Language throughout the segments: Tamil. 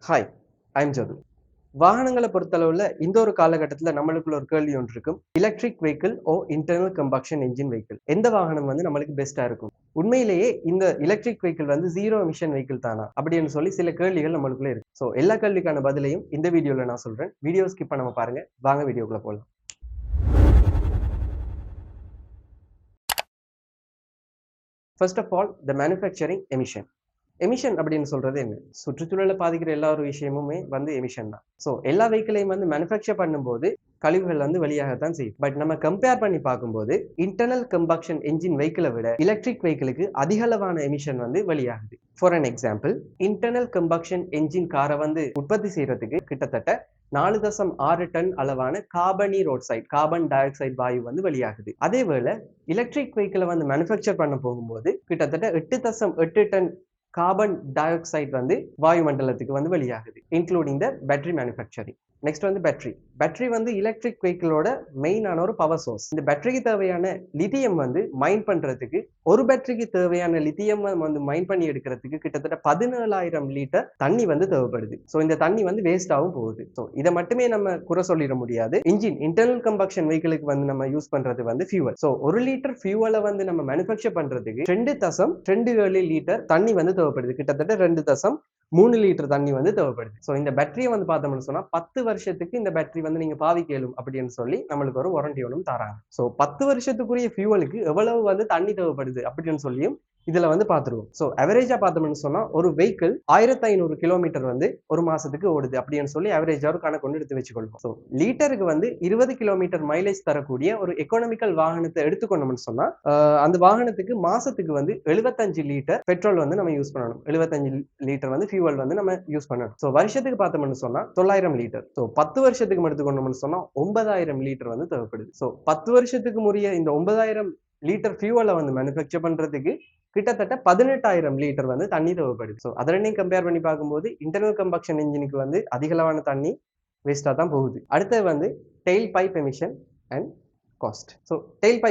Hi, I'm ஜது. வாகனங்கள பொறுத்தளவுல இந்த ஒரு காலகட்டத்தில நம்மளுக்குள்ள ஒரு கேள்வி ஒன்று இருக்கும். Electric vehicle internal combustion engine vehicle. எந்த வாகனம் வந்து நம்மளுக்கு பெஸ்ட்டா இருக்கும்? உண்மையிலேயே இந்த எலக்ட்ரிக் வெஹிக்கிள் வந்து 0 எமிஷன் வெஹிக்கிள் தானா? அப்படின்னு சொல்லி சில கேள்விகள் நம்மளுக்குள்ள இருக்கு. எல்லா கேள்விக்கான பதிலையும் இந்த வீடியோல நான் சொல்றேன். வீடியோ ஸ்கிப் பண்ணாம பாருங்க. வாங்க வீடியோக்குள்ள போலாம். First of all, the manufacturing emission. Emission அப்படின்னு சொல்றது என்ன? சுற்றுச்சூழலை பாதிக்கிற எல்லா ஒரு விஷயமுமே வந்து எமிஷன் தான். எல்லா வெஹிக்கிளையும் வந்து மேனுஃபேக்சர் பண்ணும்போது கழிவுகள் வந்து வெளியாகத்தான் செய்யும். பட் நம்ம கம்பேர் பண்ணி பார்க்கும்போது இன்டர்னல் கம்பக்ஷன் என்ஜின் வெஹிக்கிளை விட எலக்ட்ரிக் வெஹிக்கிளுக்கு அதிக அளவான எமிஷன் வந்து வெளியாகுது. For an example, internal combustion engine காரை வந்து உற்பத்தி செய்யறதுக்கு கிட்டத்தட்ட 4.6 டன் அளவான கார்பன் டை ஆக்சைடு வாயு வந்து வெளியாகுது. அதேவேளை எலக்ட்ரிக் வெஹிக்கிளை வந்து மேனுஃபேக்சர் பண்ண போகும்போது கிட்டத்தட்ட 8.8 டன் கார்பன் டை ஆக்சைடு வந்து வாயுமண்டலத்துக்கு வந்து வெளியாகுது, including the battery manufacturing. Next வந்து பேட்டரி வந்து எலக்ட்ரிக் வெஹிக்கிளோட மெயினான ஒரு பவர் சோர்ஸ். இந்த பேட்டரிக்கு தேவையான லித்தியம் வந்து மைன் பண்றதுக்கு, ஒரு பேட்டரிக்கு தேவையான லித்தியம் வந்து மைன் பண்ணி எடுக்கிறதுக்கு கிட்டத்தட்ட 17,000 லிட்டர் தண்ணி வந்து தேவைப்படுது. இந்த தண்ணி வந்து வேஸ்டாகவும் போகுது. இதை மட்டுமே நம்ம குறை சொல்லிட முடியாது. இன்டர்னல் கம்பக்ஷன் வெஹிக்கிளுக்கு வந்து நம்ம யூஸ் பண்றது வந்து ஃபியூவல். 1 லிட்டர் ஃபியூவலை வந்து நம்ம மேனுஃபேக்சர் பண்றதுக்கு 2.27 லிட்டர் தண்ணி வந்து தேவைப்படுது. கிட்டத்தட்ட 2.3 லிட்டர் தண்ணி வந்து தேவைப்படுது. இந்த பேட்டரியை வந்து பார்த்தோம்னு சொன்னா 10 வருஷத்துக்கு இந்த பேட்டரி வந்து நீங்க பாவிக்கலும் அப்படின்னு சொல்லி நம்மளுக்கு ஒரு வாரண்டி ஒன்றும் தராங்க. 10 வருஷத்துக்குரிய ஃபியூவலுக்கு எவ்வளவு வந்து தண்ணி தேவைப்படுது அப்படின்னு சொல்லியும் இதுல வந்து பாத்துருவோம். அவரேஜா பார்த்தோம்னு சொன்னா ஒரு வெஹிக்கிள் 1500 கிலோமீட்டர் வந்து ஒரு மாசத்துக்கு ஓடுது அப்படின்னு சொல்லி அவரேஜா ஒரு கணக்கு கொண்டு எடுத்து வச்சுக்கொள்வோம். லிட்டருக்கு வந்து 20 கிலோமீட்டர் மைலேஜ் தரக்கூடிய ஒரு எக்கனாமிக்கல் வாகனத்தை எடுத்துக்கொண்டோம்னு சொன்னா அந்த வாகனத்துக்கு மாசத்துக்கு வந்து 75 லிட்டர் பெட்ரோல் வந்து நம்ம யூஸ் பண்ணணும். 75 லிட்டர் வந்து ஃபியூவல் வந்து நம்ம யூஸ் பண்ணணும். வருஷத்துக்கு பார்த்தோம்னு சொன்னா 900 லிட்டர். 10 வருஷத்துக்கு எடுத்துக்கொண்டோம்னு சொன்னா 9000 லிட்டர் வந்து தேவைப்படுது. 10 வருஷத்துக்கு முறைய இந்த 9000 லிட்டர் ஃபியூவலை வந்து மேனுஃபேக்சர் பண்றதுக்கு கிட்டத்தட்ட 18,000 லிட்டர் வந்து தண்ணி தேவைப்படுது. அதை ரெண்டையும் கம்பேர் பண்ணி பார்க்கும்போது இன்டர்னல் கம்பக்ஷன் இன்ஜினுக்கு வந்து அதிக அளவான தண்ணி வேஸ்டா தான் போகுது. அடுத்தது வந்து tail pipe emission and cost. Tail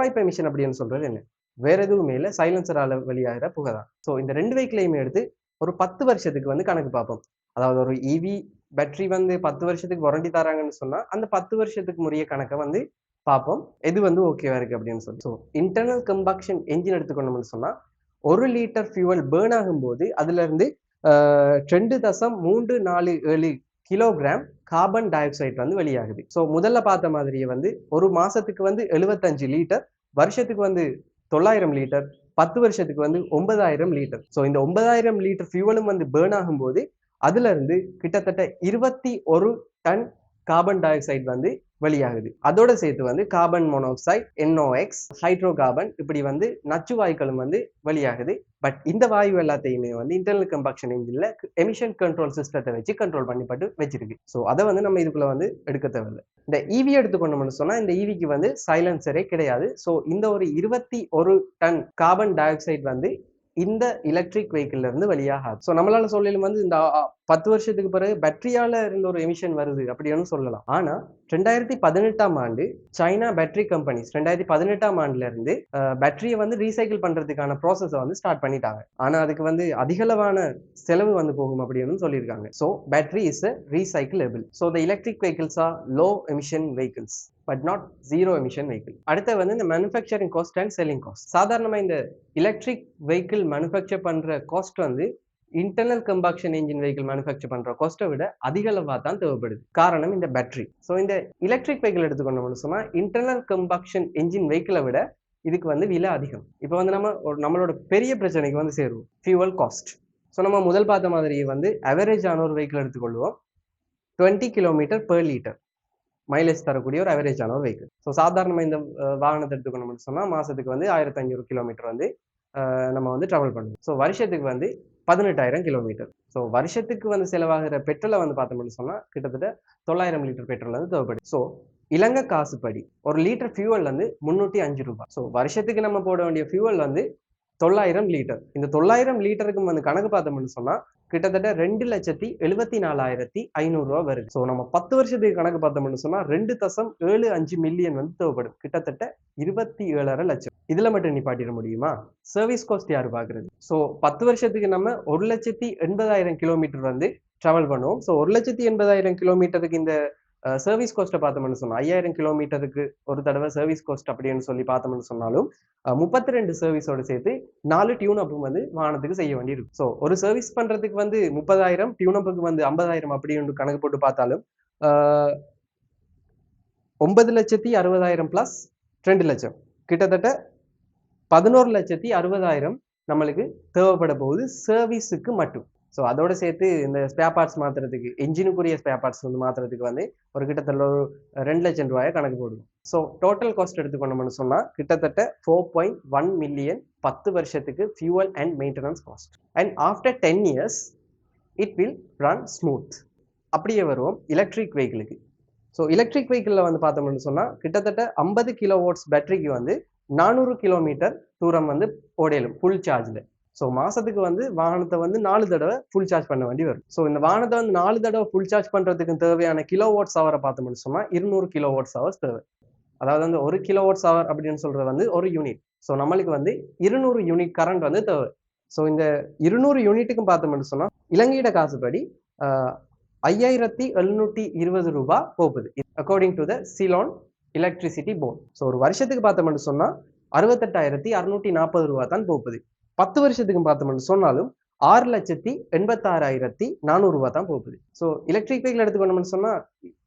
pipe emission அப்படின்னு சொல்றது என்ன? வேற எதுவுமே இல்லை, சைலன்சரால வெளியாகிற புகை தான். இந்த ரெண்டு வெஹிக்கிளையுமே எடுத்து ஒரு 10 வருஷத்துக்கு வந்து கணக்கு பார்ப்போம். அதாவது ஒரு இவி பேட்டரி வந்து 10 வருஷத்துக்கு வாரண்டி தராங்கன்னு சொன்னா அந்த 10 வருஷத்துக்கு முறைய கணக்கை வந்து பார்ப்போம், எது வந்து ஓகேவா இருக்கு அப்படின்னு சொல்லி. இன்டர்னல் கம்பக்ஷன் என்ஜின் எடுத்துக்கணும்னு சொன்னா 1 லிட்டர் ஃபியூவல் பேர்ன் ஆகும்போது அதுல இருந்து 2.347 கிலோகிராம் கார்பன் டை ஆக்சைடு வந்து வெளியாகுது. முதல்ல பார்த்த மாதிரியே வந்து ஒரு மாசத்துக்கு வந்து 75 லிட்டர், வருஷத்துக்கு வந்து 900 லிட்டர், 10 வருஷத்துக்கு வந்து 9000 லிட்டர். இந்த 9000 லிட்டர் ஃபியூவலும் வந்து பேர்ன் ஆகும்போது அதுல இருந்து கிட்டத்தட்ட 21 டன் கார்பன் டை ஆக்சைடு வந்து வெளியாகுது. அதோட சேர்த்து வந்து carbon monoxide, NOx, hydro carbon, இப்படி வந்து நச்சு வாயுக்களும் வந்து வெளியாகுது. பட் இந்த வாயு எல்லாத்தையுமே வந்து இன்டர்னல் கம்பக்ஷன் என்ஜின்ல எமிஷன் கண்ட்ரோல் சிஸ்டத்தை வச்சு கண்ட்ரோல் பண்ணிப்பட்டு வச்சிருக்கு. அதை வந்து நம்ம இதுக்குள்ள வந்து எடுக்க தேவையில்லை. இந்த இவி எடுத்துக்கொண்டோம்னு சொன்னா இந்த இவிக்கு வந்து சைலன்சரே கிடையாது. இந்த ஒரு 21 டன் கார்பன் டை ஆக்சைடு வந்து இந்த எலக்ட்ரிக் வெஹிக்கிள்ல இருந்து வெளியாகாது. நம்மளால சொல்லலும் வந்து இந்த 10 வருஷத்துக்கு பிறகு பேட்டரியால இருந்த ஒரு எமிஷன் வருது அப்படின்னு சொல்லலாம். ஆனா 2018ஆம் ஆண்டு சைனா பேட்டரி கம்பெனிஸ் 2018ஆம் ஆண்டுல இருந்து பேட்டரியை வந்து ரீசைக்கிள் பண்றதுக்கான ப்ராசஸை வந்து ஸ்டார்ட் பண்ணிட்டாங்க. ஆனா அதுக்கு வந்து அதிகளவான செலவு வந்து போகும் அப்படின்னு சொல்லியிருக்காங்க. Battery is recyclable. The electric vehicles are low emission vehicles but not zero emission vehicle. அடுத்து வந்து இந்த manufacturing cost and selling cost. சாதாரணமா இந்த எலக்ட்ரிக் வெஹிக்கிள் மேனுஃபேக்சர் பண்ற காஸ்ட் வந்து internal combustion engine vehicle manufacture பண்ற காஸ்ட்டை விட அதிக அளவா தான் தேவைப்படுது. காரணம் இந்த பேட்டரி. இந்த எலக்ட்ரிக் வெஹிக்கிள் எடுத்துக்கொண்டோம்னு சொன்னா இன்டர்னல் கம்பக்ஷன் என்ஜின் வெஹிக்கிளை விட இதுக்கு வந்து விலை அதிகம். இப்போ வந்து நம்மளோட பெரிய பிரச்சனைக்கு வந்து சேருவோம், ஃபியூவல் காஸ்ட். நம்ம முதல் பார்த்த மாதிரி வந்து அவரேஜான ஒரு வெஹிக்கிள் எடுத்துக்கொள்வோம். 20 கிலோமீட்டர் பெர் லிட்டர் மைலேஜ் தரக்கூடிய ஒரு அவரேஜான ஒரு வெஹிக்கிள். சாதாரணமா இந்த வாகனத்தை எடுத்துக்கணும்னு சொன்னா மாசத்துக்கு வந்து 1500 கிலோமீட்டர் வந்து நம்ம வந்து டிராவல் பண்ணுவோம். வருஷத்துக்கு வந்து 18,000 கிலோமீட்டர். வருஷத்துக்கு வந்து செலவாகிற பெட்ரோலை வந்து பார்த்தோம்னு சொன்னா கிட்டத்தட்ட 900 லிட்டர் பெட்ரோல் வந்து தேவைப்படுது. இலங்கை காசுப்படி ஒரு லிட்டர் ஃபியூவல் வந்து 305 ரூபாய். வருஷத்துக்கு நம்ம போட வேண்டிய ஃபியூவல் வந்து 900 லிட்டர். இந்த 900 லிட்டருக்கு வந்து கணக்கு பார்த்தோம்னு சொன்னா கிட்டத்தட்ட 2,74,500 ரூபாய் வருது. நம்ம 10 வருஷத்துக்கு கணக்கு பார்த்தோம்னு சொன்னா 2.75 மில்லியன் வந்து தேவைப்படும். கிட்டத்தட்ட 27,500 லட்சம். இதுல மட்டும் நிப்பாட்டிட முடியுமா? சர்வீஸ் காஸ்ட் யாரு பாக்குறது? 10 வருஷத்துக்கு நம்ம 1,80,000 கிலோமீட்டர் வந்து ட்ராவல் பண்ணுவோம். ஸோ 1,80,000 கிலோமீட்டருக்கு இந்த சர்வீஸ் காஸ்ட்டை பார்த்தோம்னு சொன்னா 5,000 கிலோமீட்டருக்கு ஒரு தடவை சர்வீஸ் காஸ்ட் அப்படின்னு சொல்லி பார்த்தோம்னு சொன்னாலும் 32 சர்வீஸோட சேர்த்து 4 டியூன் அப்பும் வந்து வாகனத்துக்கு செய்ய வேண்டி இருக்கும். ஸோ ஒரு சர்வீஸ் பண்றதுக்கு வந்து 30,000, டியூன் அப்புக்கு வந்து 50,000 அப்படின்னு கணக்கு போட்டு பார்த்தாலும் 9,60,000 பிளஸ் 2 லட்சம் கிட்டத்தட்ட 11,60,000 நம்மளுக்கு தேவைப்பட போகுது சர்வீஸுக்கு மட்டும். ஸோ அதோட சேர்த்து இந்த ஸ்பேர் பார்ட்ஸ் மாத்துறதுக்கு என்ஜினுக்குரிய ஸ்பேர் பார்ட்ஸ் வந்து மாத்துறதுக்கு வந்து ஒரு கிட்டத்தட்ட ஒரு 2 லட்சம் ரூபாயை கணக்கு போடுவோம். ஸோ டோட்டல் காஸ்ட் எடுத்துக்கொண்டோம்னு சொன்னா கிட்டத்தட்ட 4.1 மில்லியன் 10 வருஷத்துக்கு fuel and maintenance cost. And after 10 years it will run smooth. அப்படியே வருவோம் எலக்ட்ரிக் வெஹிக்கிளுக்கு. ஸோ எலக்ட்ரிக் வெஹிக்கிளில் வந்து பார்த்தோம்னு சொன்னா கிட்டத்தட்ட 50 கிலோ வாட்ஸ் பேட்டரிக்கு வந்து 400 கிலோமீட்டர் தூரம் வந்து ஓடையிலும் ஃபுல் சார்ஜில். ஸோ மாசத்துக்கு வந்து வாகனத்தை வந்து 4 தடவை ஃபுல் சார்ஜ் பண்ண வேண்டி வரும். ஸோ இந்த வாகனத்தை வந்து 4 தடவை ஃபுல் சார்ஜ் பண்றதுக்கு தேவையான கிலோ வாட்ஸ் ஹவரை பார்த்தோம்னு சொன்னா 200 கிலோ வாட்ஸ் ஹவர்ஸ் தேவை. அதாவது வந்து 1 கிலோ வாட்ஸ் ஹவர் அப்படின்னு சொல்றது வந்து ஒரு யூனிட். ஸோ நம்மளுக்கு வந்து 200 யூனிட் கரண்ட் வந்து தேவை. ஸோ இந்த 200 யூனிட்டுக்கும் பார்த்தோம்னு சொன்னா இலங்கையிட காசுபடி 5,720 ரூபாய் போகுது according to the Ceylon electricity board. So ஒரு வருஷத்துக்கு பார்த்தோம்னு சொன்னா 68,640 ரூபாய் தான் போகுது. 10 வருஷத்துக்கு பார்த்தோம்னு சொன்னாலும் 6,86,400 ரூபாய் தான் போகுது. ஸோ எலக்ட்ரிக் வெஹிக்கிள் எடுத்துக்கணும்னு சொன்னா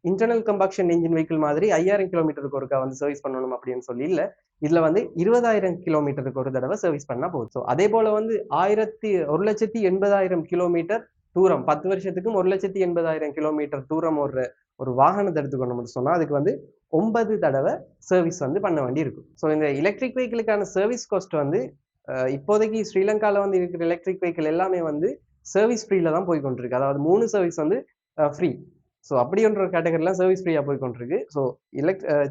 இன்டர்னல் கம்பக்ஷன் என்ஜின் வெஹிக்கிள் மாதிரி 5,000 கிலோமீட்டருக்கு ஒருக்கா வந்து சர்வீஸ் பண்ணணும் அப்படின்னு சொல்லி இல்ல, இதுல வந்து 20,000 கிலோமீட்டருக்கு ஒரு தடவை சர்வீஸ் பண்ணா போதும். ஸோ அதே போல வந்து 1,80,000 கிலோமீட்டர் தூரம் 10 வருஷத்துக்கும் 1,80,000 கிலோமீட்டர் தூரம் ஒரு வாகனத்தை எடுத்துக்கணும்னு சொன்னா அதுக்கு வந்து 9 தடவை சர்வீஸ் வந்து பண்ண வேண்டி இருக்கும். ஸோ இந்த எலக்ட்ரிக் வெஹிக்கிளுக்கான சர்வீஸ் காஸ்ட் வந்து இப்போதைக்கு ஸ்ரீலங்கால வந்து இருக்கிற எலக்ட்ரிக் வெஹிக்கிள் எல்லாமே வந்து சர்வீஸ் ஃப்ரீல தான் போய் கொண்டிருக்கு. அதாவது 3 சர்வீஸ் வந்து ஃப்ரீ. ஸோ அப்படின்ற கேட்டகரிலாம் சர்வீஸ் ஃப்ரீயா போய் கொண்டிருக்கு. ஸோ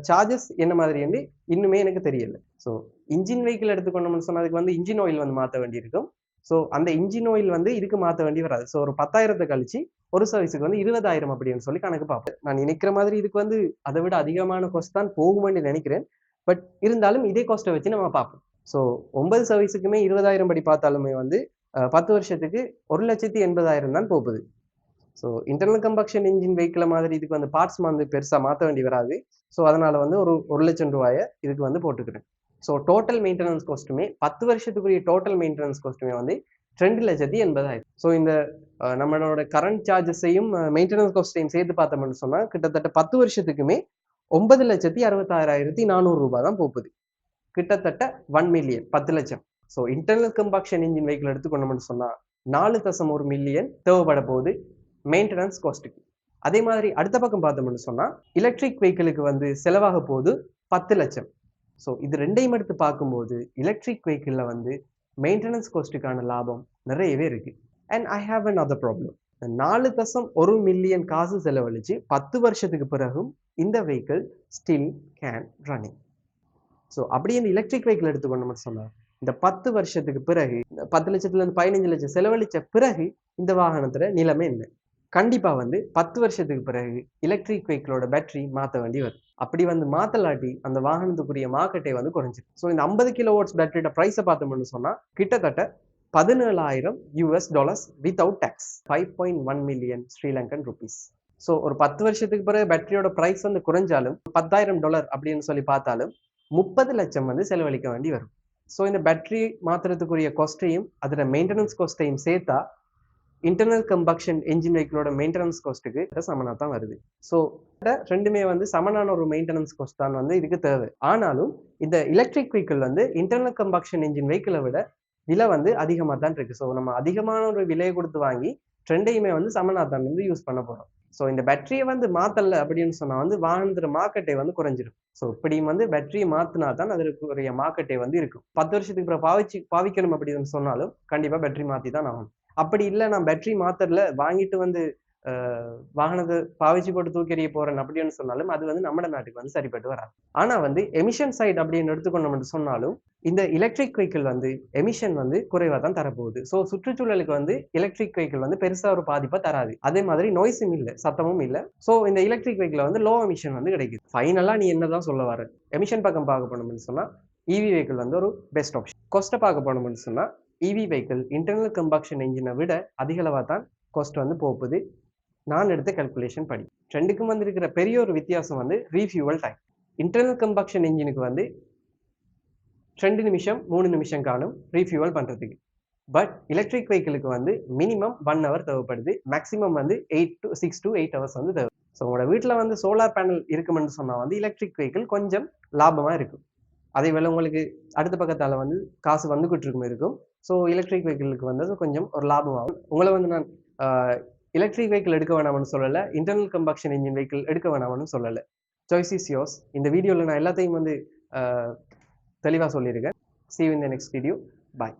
சார்ஜஸ் என்ன மாதிரி வந்து இன்னுமே எனக்கு தெரியல. ஸோ இன்ஜின் வெஹிக்கிள் எடுத்துக்கணும்னு சொன்னா அதுக்கு வந்து இன்ஜின் ஆயில் வந்து மாற்ற வேண்டி இருக்கும். ஸோ அந்த இன்ஜின் ஆயில் வந்து இதுக்கு மாற்ற வேண்டி வராது. ஸோ ஒரு 10,000 கழிச்சு ஒரு சர்வீஸுக்கு வந்து 20,000 அப்படின்னு சொல்லி கணக்கு பார்ப்பேன். நான் நினைக்கிற மாதிரி இதுக்கு வந்து அதை விட அதிகமான காஸ்ட் தான் போகும்னு நினைக்கிறேன். பட் இருந்தாலும் இதே காஸ்ட்டை வச்சு நம்ம பார்ப்போம். ஸோ 9 சர்வீஸுக்குமே 20,000 படி பார்த்தாலுமே வந்து 10 வருஷத்துக்கு 1,80,000 தான் போகுது. ஸோ இன்டர்னல் கம்பக்ஷன் இன்ஜின் வெஹிக்கிள மாதிரி இதுக்கு வந்து பார்ட்ஸ் வந்து பெருசாக மாற்ற வேண்டி வராது. ஸோ அதனால வந்து ஒரு 1,00,000 ரூபாயை இதுக்கு வந்து போட்டுக்கிறேன். ஸோ டோட்டல் மெயின்டெனன்ஸ் காஸ்ட்டுமே 10 வருஷத்துக்குரிய டோட்டல் மெயின்டெனன்ஸ் காஸ்ட்டுமே வந்து 2,80,000. ஸோ இந்த நம்மளோட கரண்ட் சார்ஜஸையும் மெயின்டெனன்ஸ் காஸ்ட்டையும் சேர்த்து பார்த்தோம்னு சொன்னா கிட்டத்தட்ட 10 வருஷத்துக்குமே 9,66,400 ரூபாய் தான் போகுது. கிட்டத்தட்ட 1 மில்லியன் 10 லட்சம். ஸோ இன்டர்னல் கம்பக்ஷன் இன்ஜின் வெஹிக்கிள் எடுத்துக்கணும்னு சொன்னா 4.1 மில்லியன் தேவைப்பட போகுது மெயின்டெனன்ஸ் காஸ்ட்டுக்கு. அதே மாதிரி அடுத்த பக்கம் பார்த்தோம்னு சொன்னா எலக்ட்ரிக் வெஹிக்கிளுக்கு வந்து செலவாக போகுது 10 லட்சம். ஸோ இது ரெண்டையும் எடுத்து பார்க்கும்போது எலக்ட்ரிக் வெஹிக்கிள்ல வந்து மெயின்டெனன்ஸ் காஸ்ட்டுக்கான லாபம் நிறையவே இருக்கு. And I have an other problem. 4.1 million காசு செலவழிச்சு 10 வருஷத்துக்கு பிறகும் இந்த vehicle still can running. So அப்படியே இந்த எலக்ட்ரிக் வெஹிக்கிள் எடுத்துக்கணும்னு சொன்னா இந்த 10 வருஷத்துக்கு பிறகு 10 லட்சத்துல இருந்து 15 லட்சம் செலவழிச்ச பிறகு இந்த வாகனத்துல நிலைமை என்ன? கண்டிப்பா வந்து 10 வருஷத்துக்கு பிறகு எலக்ட்ரிக் வெஹிக்கிளோட பேட்டரி மாற்ற வேண்டி வரும். அப்படி வந்து மாத்தலாட்டி அந்த வாகனத்துக்குரிய மார்க்கெட்டை வந்து குறைஞ்சிடும். ஸோ இந்த 50 கிலோ வாட்ஸ் பேட்டரியோட ப்ரைஸை பார்த்தோம்னு சொன்னா கிட்டத்தட்ட $17,000 without tax, 5.1 million Sri Lankan rupees. So ஒரு 10 வருஷத்துக்கு பிறகு பேட்டரியோட ப்ரைஸ் வந்து குறைஞ்சாலும் $10,000 அப்படின்னு சொல்லி பார்த்தாலும் 30 லட்சம் வந்து செலவழிக்க வேண்டி வரும். ஸோ இந்த பேட்டரி மாத்துறதுக்குரிய காஸ்ட்டையும் அதோட மெயின்டெனன்ஸ் காஸ்ட்டையும் சேர்த்தா இன்டர்னல் கம்பக்ஷன் என்ஜின் வெஹிக்கிளோட மெயின்டெனன்ஸ் காஸ்ட்டுக்கு சமனா தான் வருது. ஸோ ரெண்டுமே வந்து சமனான ஒரு மெயின்டெனன்ஸ் காஸ்ட் தான் வந்து இதுக்கு தேவை. ஆனாலும் இந்த எலக்ட்ரிக் வெஹிக்கிள் வந்து இன்டர்னல் கம்பக்ஷன் என்ஜின் வெஹிக்கிளை விட விலை வந்து அதிகமாக தான் இருக்கு. ஸோ நம்ம அதிகமான ஒரு விலையை கொடுத்து வாங்கி ரெண்டையுமே வந்து சமனா தான் வந்து யூஸ் பண்ண போறோம். ஸோ இந்த பேட்டரியை வந்து மாத்தல அப்படின்னு சொன்னா வந்து வாகனத்துல மார்க்கெட்டை வந்து குறைஞ்சிடும். ஸோ இப்படியும் வந்து பேட்டரியை மாத்தினா தான் அதற்குரிய மார்க்கெட்டை வந்து இருக்கும். 10 வருஷத்துக்கு அப்புறம் பாவிக்கணும் அப்படின்னு சொன்னாலும் கண்டிப்பா பேட்டரி மாத்தி தான் ஆகணும். அப்படி இல்லை நான் பேட்டரி மாத்தரல வாங்கிட்டு வந்து வாகனத்தை பாவிச்சு போட்டு தூக்கி எறிய போறேன் அப்படின்னு சொன்னாலும் அது வந்து நம்ம நாட்டுக்கு வந்து சரிப்பட்டு வராது. ஆனா வந்து எமிஷன் சைட் அப்படின்னு எடுத்துக்கொண்டோம்னு சொன்னாலும் இந்த எலக்ட்ரிக் வெஹிக்கிள் வந்து எமிஷன் வந்து குறைவா தான் தரப்போகுது. ஸோ சுற்றுச்சூழலுக்கு வந்து எலக்ட்ரிக் வெஹிக்கிள் வந்து பெருசா ஒரு பாதிப்பை தராது. அதே மாதிரி நாய்ஸும் இல்லை, சத்தமும் இல்லை. ஸோ இந்த எலக்ட்ரிக் வெஹிக்கிள் வந்து லோ எமிஷன் வந்து கிடைக்குது. ஃபைனலா நீ என்னதான் சொல்ல வர? எமிஷன் பக்கம் பார்க்க போனோம்னு சொன்னா இவி வெஹிக்கிள் வந்து ஒரு பெஸ்ட் ஆப்ஷன். காஸ்ட்டை பார்க்க போனோம்னு சொன்னா இவி வெஹிக்கிள் இன்டர்னல் கம்பக்ஷன் என்ஜினை விட அதிகளவா தான் காஸ்ட் வந்து போகுது. நான் எடுத்த கால்குலேஷன் படி. ரெண்டுக்கும் வந்து இருக்கிற பெரிய ஒரு வித்தியாசம் வந்து ரீஃபியூவல் டைம். இன்டர்னல் கம்பஷன் என்ஜினுக்கு வந்து 2 நிமிஷம் 3 நிமிஷம் காணும் ரீஃபியூவல் பண்றதுக்கு. பட் எலக்ட்ரிக் வெஹிக்கிளுக்கு வந்து மினிமம் 1 ஹவர் தேவைப்படுது. மேக்ஸிமம் வந்து 6 to 8 ஹவர்ஸ் வந்து தேவை. ஸோ உங்களோட வீட்ல வந்து சோலார் பேனல் இருக்குமென்னு சொன்னா வந்து எலக்ட்ரிக் வெஹிக்கிள் கொஞ்சம் லாபமா இருக்கும். அதே வேளை உங்களுக்கு அடுத்த பக்கத்தால வந்து காசு வந்துகிட்டு இருக்கும். ஸோ எலக்ட்ரிக் வெஹிக்கிளுக்கு வந்து அது கொஞ்சம் ஒரு லாபமாகும். உங்கள வந்து நான் எலக்ட்ரிக் வெஹிக்கிள் எடுக்க வேணாம்னு சொல்லல. இன்டர்னல் கம்பஷன் என்ஜின் வெஹிக்கிள் எடுக்க வேணாம்னு சொல்லல. Choice is yours. இந்த வீடியோல நான் எல்லாத்தையும் வந்து தெளிவா சொல்லியிருக்கேன். See you in the next video. Bye.